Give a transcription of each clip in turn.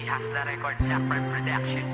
has the record, Blackbird Production.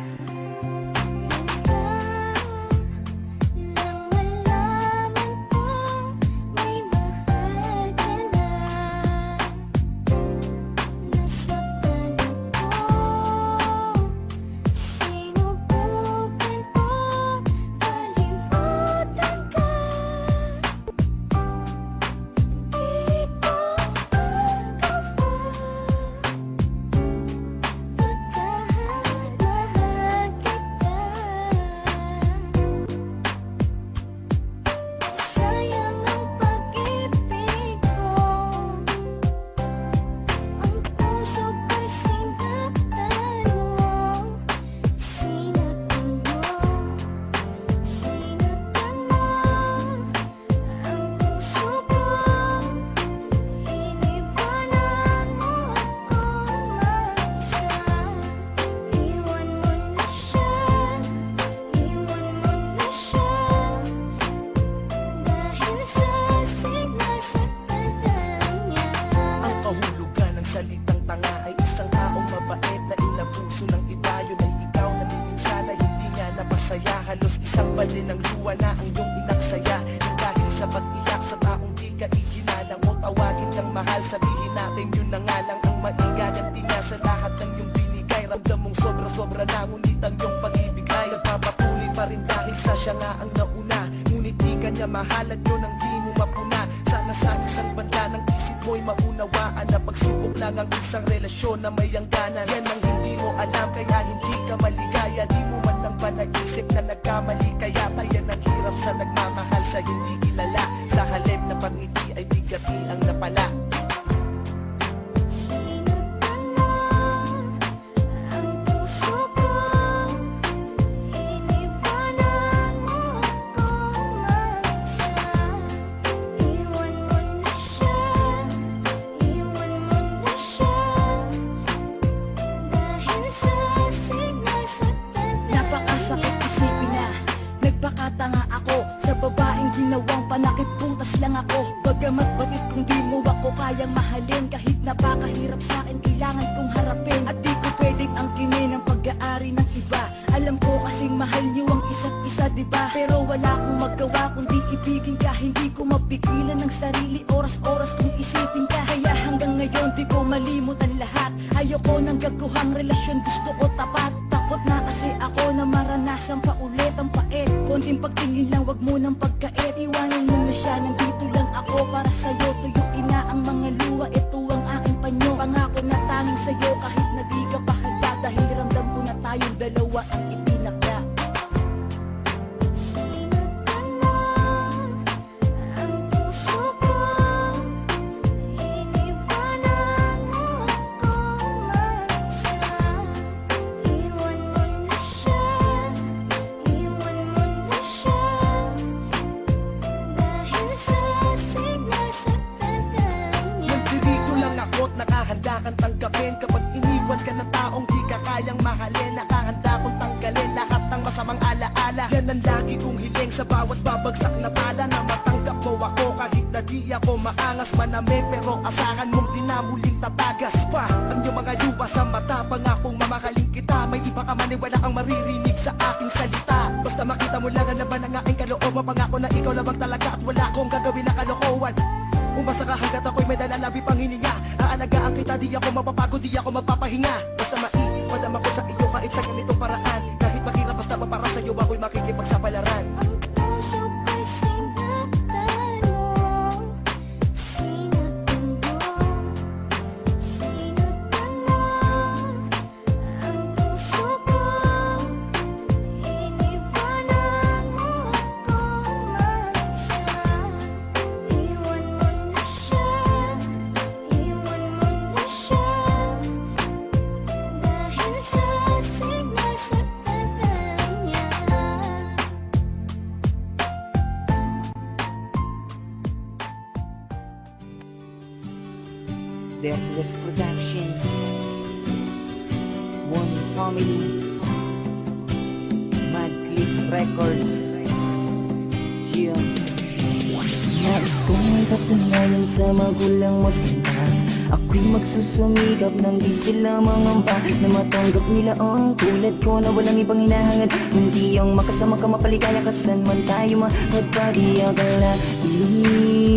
Salitang tanga ay isang taong mabait na inabuso ng iba. Yun ay ikaw na minsan ay hindi nga napasaya. Halos isang balde ng luwa na ang iyong inaksaya. Dahil sa pag-iyak sa taong di ka iginalang mo, tawagin kang mahal, sabihin natin yun na nga lang ang maigaganti nga sa lahat ng iyong binigay. Ramdam mong sobra-sobra na, ngunit ang iyong pag-ibig ay nagpapatuloy pa rin dahil sa siya nga ang nauna. Ngunit di ka niya mahal at yun ang di mo mapuna. Sana sa isang banda ng isip mo'y maunawaan na pagsubok lang ang isang relasyon na may hangganan. Yan ang hindi mo alam kaya hindi ka maligaya. Di mo man lang ba naisip na nagkamali, kaya tayan ang hirap sa nagmamahal sa hindi kilala. Sa halip na pangiti ay bigati ang napala. Nagpakatanga ako sa babaeng ginawang panakip, putas lang ako. Bagamat batid kung di mo ako kayang mahalin, kahit napakahirap sa akin kailangan kong harapin. At di ko pwedeng angkinin ang pag-aari ng iba. Alam ko kasing mahal niyo ang isa't isa, diba? Pero wala akong magawa kundi ibigin ka. Hindi ko mapigilan ng sarili, oras-oras kung isipin ka. Kaya hanggang ngayon di ko malimutan lahat. Ayoko ng gaguhang relasyon, gusto ko tapat. Takot na kasi ako na maranasan pa ulit ang pait. Konting pagtingin lang, wag mo nang pagkait. Iwanan mo na siya, nandito lang ako para sa'yo. Tuyuin na ang mga luwa, ito ang aking panyo. Pangako na tanging sa'yo kahit na di ka pahala. Dahil ramdam ko na tayong dalawa ang itinakda. Nakahanda kang tanggapin kapag iniwan ka ng taong di ka kayang mahalin. Nakahanda kong tanggalin lahat ng masamang alaala. Yan ang lagi kong hiling sa bawat babagsak na pala, na matanggap mo ako kahit na di ako maangas manami. Pero asahan mong di na muling tatagas pa ang iyong mga lupa sa mata. Pangakong mamahalin kita, may iba ka man ay wala kang maririnig sa aking salita. Basta makita mo lang ang laban ng aking kalooban. Pangako na ikaw lamang talaga at wala akong gagawin na kalokohan. Umasa ka hanggat ako'y may dalalabi pang hininga. Aalagaan kita, di ako mapapagod, di ako magpapahinga. Basta maiwadam ako sa iyo kahit sa ganitong paraan. Kahit mahirap basta pa para sa'yo ako'y makikipagsapalaran. Deathless Production, One Family, Mad Click Records, Gion. Nais kong ipatunayan sa magulang mo sana Ako'y magsusumikap nang di sila mangamba na matanggap nila ang tulad ko na walang ibang hinahangad. Hindi ang makasama ka, mapaligaya ka, saan man tayo makapag-akalain.